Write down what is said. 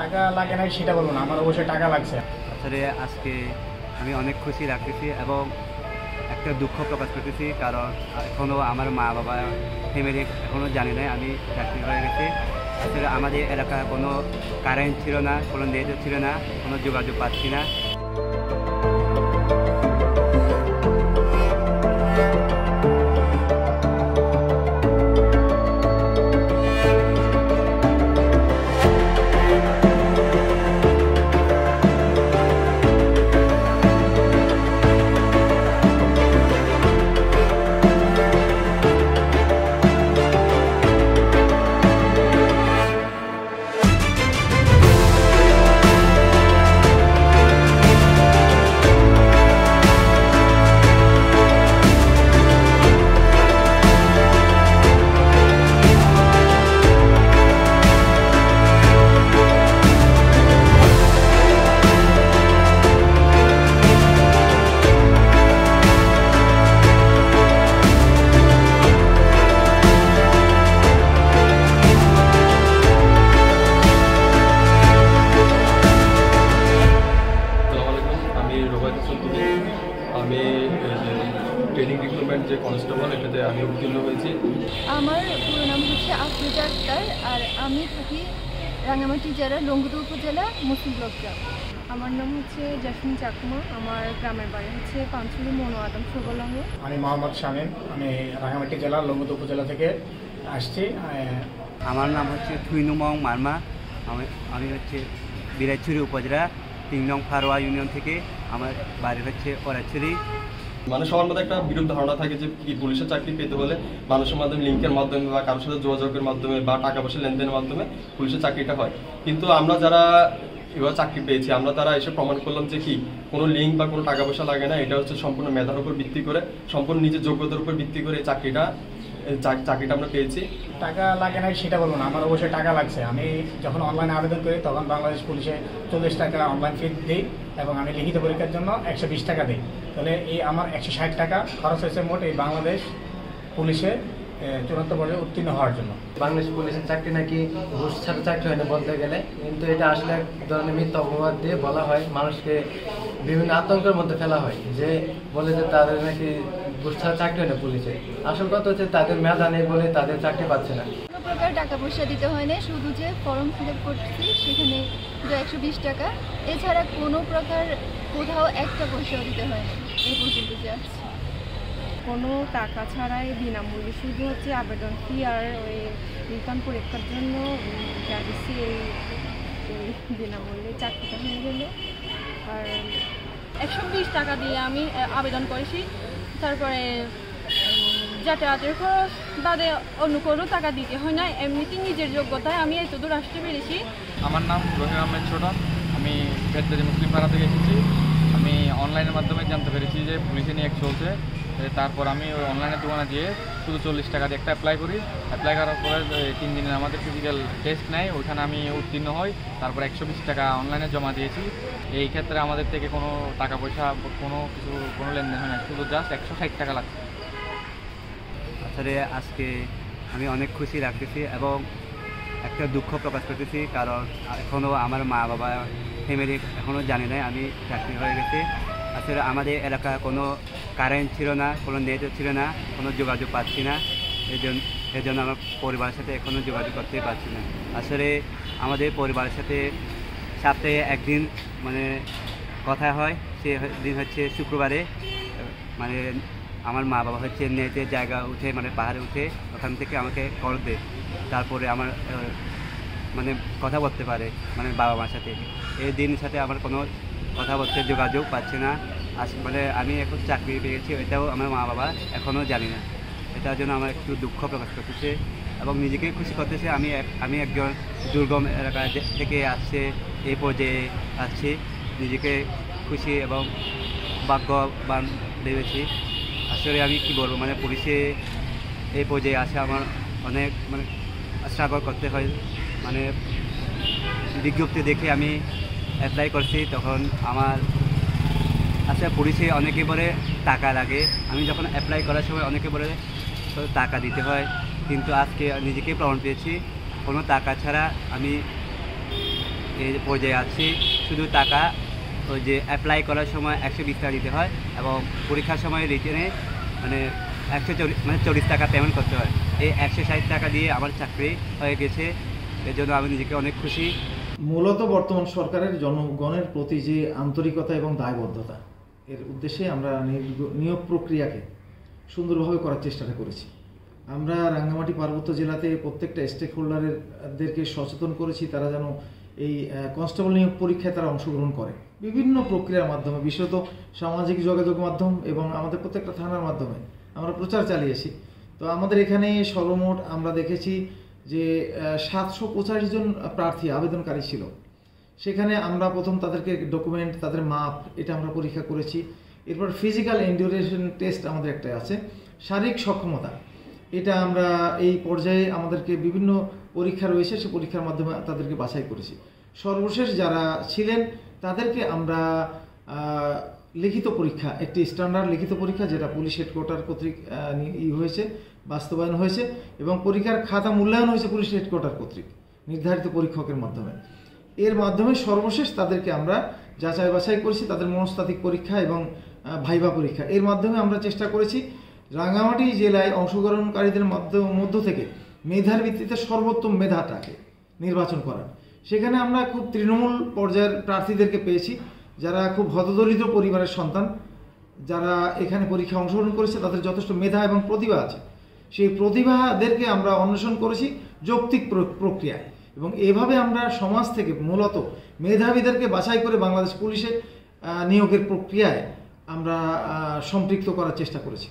টাকা লাগে নাই সেটা বলবো না, আমার অবশ্যই টাকা লাগছে। আসলে আজকে আমি অনেক খুশি লাগতেছি এবং একটা দুঃখ প্রকাশ করতেছি, কারণ এখনও আমার মা বাবা ফ্যামিলি এখনও জানি নাই আমি চাকরি হয়ে গেছি। আসলে আমাদের এলাকায় কোনো কারেন্ট ছিল না, কোনো নেটও ছিল না, কোনো যোগাযোগ পাচ্ছি না। আমি ট্রেনিং রিক্রুটমেন্ট যে কনস্টেবল এটাতে আমি উত্তীর্ণ হয়েছি। আমার পুরো নাম হচ্ছে আফরোজা আক্তার, আর আমি থাকি রাঙামাটি জেলার রঙ্গুদা উপজেলা মুসলিম ব্লক গ্রাম। আমার নাম হচ্ছে জাসমিন চাকমা, আমার গ্রামের বাড়ি হচ্ছে পাঞ্চলি মনো আদম সুবলঙ্গ। আমি মোহাম্মদ শামীম, আমি রাঙামাটি জেলার রঙ্গুদা উপজেলা থেকে আসছি। আমার নাম হচ্ছে থুইনুমং মারমা, আমি হচ্ছে বিলাইছড়ি উপজেলা ৩ নং ফারোয়া ইউনিয়ন থেকে, আমার বাড়ি হচ্ছে ওরাছড়ি। মানে সবার মধ্যে একটা বিরূপ ধারণা থাকে যে কি পুলিশের চাকরি পেতে হলে মানুষের মাধ্যমে, লিঙ্কের মাধ্যমে বা কারোর সাথে যোগাযোগের মাধ্যমে বা টাকা পয়সা লেনদেনের মাধ্যমে পুলিশের চাকরিটা হয়। কিন্তু আমরা যারা এবার চাকরি পেয়েছি, আমরা তারা এসে প্রমাণ করলাম যে কি কোনো লিঙ্ক বা কোনো টাকা পয়সা লাগে না। এটা হচ্ছে সম্পূর্ণ মেধার উপর ভিত্তি করে, সম্পূর্ণ নিজের যোগ্যতার উপর ভিত্তি করে এই চাকরিটা আমরা পেয়েছি। টাকা লাগে নাই সেটা বলবো না, আমার অবশ্যই টাকা লাগছে। আমি যখন অনলাইনে আবেদন করি তখন বাংলাদেশ পুলিশে 40 টাকা অনলাইন ফি দিই এবং আমি লিখিত পরীক্ষার জন্য 120 টাকা দিই। তাহলে এই আমার 160 টাকা খরচ হয়েছে মোট এই বাংলাদেশ পুলিশে চূড়ান্ত পর্যায়ে উত্তীর্ণ হওয়ার জন্য। বাংলাদেশ পুলিশের চাকরি নাকি ঘুষ ছাড়া চাকরি হয় না বলতে গেলে, কিন্তু এটা আসলে এক ধরনের মিথ্যা অপবাদ দিয়ে বলা হয়, মানুষকে বিভিন্ন আতঙ্কের মধ্যে ফেলা হয়, যে বলে যে তাদের নাকি ঘুষ ছাড়া চাকরি হয় না পুলিশে। আসল কথা হচ্ছে তাদের মেধা নেই বলে তাদের চাকরি পাচ্ছে না। কোনো প্রকার টাকা পয়সা দিতে হয় না, শুধু যে ফর্ম ফিল আপ করছি সেখানে 120 টাকা, এছাড়া কোনো প্রকার কোথাও একটা পয়সাও দিতে হয় না। এই পর্যন্ত যে আসছে কোনো টাকা ছাড়াই বিনামূল্যে শুধু হচ্ছে আবেদন ফি আর ওই রিটার্ন পরীক্ষার জন্য দিচ্ছি, এই বিনামূল্যে চাকরিটা হয়ে গেল। আর 120 টাকা দিয়ে আমি আবেদন করেছি, তারপরে যাতায়াতের খরচ বাদে অন্য কোনো টাকা দিতে হয় না, এমনিতে নিজের যোগ্যতায় আমি এত দূর আসতে পেরেছি। আমার নাম রহিম আহমেদ ছোটন, আমি বেদবাড়ি মুসলিম পাড়া থেকে এসেছি। আমি অনলাইনের মাধ্যমে জানতে পেরেছি যে পুলিশে নিয়োগ চলছে। তারপর আমি ওই অনলাইনের দোকানে গিয়ে শুধু 40 টাকা দিয়ে একটা অ্যাপ্লাই করি। অ্যাপ্লাই করার পরে 3 দিনের আমাদের ফিজিক্যাল টেস্ট নেয়, ওইখানে আমি উত্তীর্ণ হই। তারপর 120 টাকা অনলাইনে জমা দিয়েছি। এই ক্ষেত্রে আমাদের থেকে কোনো টাকা পয়সা কোনো লেনদেন হয় না, শুধু জাস্ট 160 টাকা লাগছে। আসলে আজকে আমি অনেক খুশি লাগতেছি এবং একটা দুঃখ প্রকাশ করতেছি, কারণ এখনও আমার মা বাবা ফ্যামিলি এখনও জানি নাই আমি চাকরি হয়ে গেছি। আসলে আমাদের এলাকায় কোনো কারেন্ট ছিল না, কোনো নেটও ছিল না, কোনো যোগাযোগ পাচ্ছি না। এই জন্য আমার পরিবারের সাথে এখনও যোগাযোগ করতে পারছি না। আসলে আমাদের পরিবারের সাথে সপ্তাহে একদিন মানে কথা হয়, সে দিন হচ্ছে শুক্রবারে। মানে আমার মা বাবা হচ্ছে নেটের জায়গা উঠে, মানে পাহাড়ে উঠে ওখান থেকে আমাকে কল দেয়, তারপরে আমার মানে কথা বলতে পারে মানে বাবা মার সাথে। এই দিনের সাথে আমার কোনো কথা বলতে যোগাযোগ পাচ্ছে না। মানে আমি এখন চাকরি পেয়েছি, এটাও আমার মা বাবা এখনও জানি না। এটার জন্য আমার একটু দুঃখ প্রকাশ করতেছে এবং নিজেকে খুশি করতেছে। আমি একজন দুর্গম এলাকা থেকে আসছে এই পর্যায়ে আসছি, নিজেকে খুশি এবং ভাগ্যবান ভেবেছি। আসলে আমি কি বলবো, মানে পুলিশে এই পর্যায়ে আসে আমার অনেক মানে স্ট্রাগল করতে হয়। মানে বিজ্ঞপ্তি দেখে আমি অ্যাপ্লাই করছি, তখন আমার আচ্ছা পুলিশে অনেকে বলে টাকা লাগে। আমি যখন অ্যাপ্লাই করার সময় অনেকে বলে টাকা দিতে হয়, কিন্তু আজকে নিজেকে প্রমাণ পেয়েছি কোনো টাকা ছাড়া আমি এই পর্যায়ে আছি। শুধু টাকা ওই যে অ্যাপ্লাই করার সময় 120 টাকা দিতে হয় এবং পরীক্ষার সময় রিটেনে মানে 140 টাকা পেমেন্ট করতে হয়। এই 160 টাকা দিয়ে আমার চাকরি হয়ে গেছে, এর জন্য আমি নিজেকে অনেক খুশি। মূলত বর্তমান সরকারের জনগণের প্রতি যে আন্তরিকতা এবং দায়বদ্ধতা, এর উদ্দেশ্যে আমরা নিয়োগ প্রক্রিয়াকে সুন্দরভাবে করার চেষ্টাটা করেছি। আমরা রাঙ্গামাটি পার্বত্য জেলাতে প্রত্যেকটা স্টেক হোল্ডারদেরকে সচেতন করেছি তারা যেন এই কনস্টেবল নিয়োগ পরীক্ষায় তারা অংশগ্রহণ করে বিভিন্ন প্রক্রিয়ার মাধ্যমে, বিশেষত সামাজিক যোগাযোগ মাধ্যম এবং আমাদের প্রত্যেকটা থানার মাধ্যমে আমরা প্রচার চালিয়েছি। তো আমাদের এখানে সর্বমোট আমরা দেখেছি যে 785 জন প্রার্থী আবেদনকারী ছিল। সেখানে আমরা প্রথম তাদেরকে ডকুমেন্ট, তাদের মাপ, এটা আমরা পরীক্ষা করেছি। এরপর ফিজিক্যাল এন্ডিউরেশন টেস্ট আমাদের একটা আছে, শারীরিক সক্ষমতা, এটা আমরা এই পর্যায়ে আমাদেরকে বিভিন্ন পরীক্ষা রয়েছে, সে পরীক্ষার মাধ্যমে তাদেরকে বাছাই করেছি। সর্বশেষ যারা ছিলেন তাদেরকে আমরা লিখিত পরীক্ষা, একটি স্ট্যান্ডার্ড লিখিত পরীক্ষা যেটা পুলিশ হেডকোয়ার্টার কর্তৃক হয়েছে, বাস্তবায়ন হয়েছে এবং পরীক্ষার খাতা মূল্যায়ন হয়েছে পুলিশ হেডকোয়ার্টার কর্তৃক নির্ধারিত পরীক্ষকের মাধ্যমে। এর মাধ্যমে সর্বশেষ তাদেরকে আমরা যাচাই বাছাই করেছি, তাদের মনস্তাত্ত্বিক পরীক্ষা এবং ভাইভা পরীক্ষা। এর মাধ্যমে আমরা চেষ্টা করেছি রাঙ্গামাটি জেলায় অংশগ্রহণকারীদের মধ্য থেকে মেধার ভিত্তিতে সর্বোত্তম মেধাটাকে নির্বাচন করার। সেখানে আমরা খুব তৃণমূল পর্যায়ের প্রার্থীদেরকে পেয়েছি যারা খুব হতদরিদ্র পরিবারের সন্তান, যারা এখানে পরীক্ষা অংশগ্রহণ করেছে, তাদের যথেষ্ট মেধা এবং প্রতিভা আছে। সেই প্রতিভাদেরকে আমরা অন্বেষণ করেছি যৌক্তিক প্রক্রিয়ায় এবং এভাবে আমরা সমাজ থেকে মূলত মেধাবীদেরকে বাছাই করে বাংলাদেশ পুলিশে নিয়োগের প্রক্রিয়ায় আমরা সম্পৃক্ত করার চেষ্টা করেছি।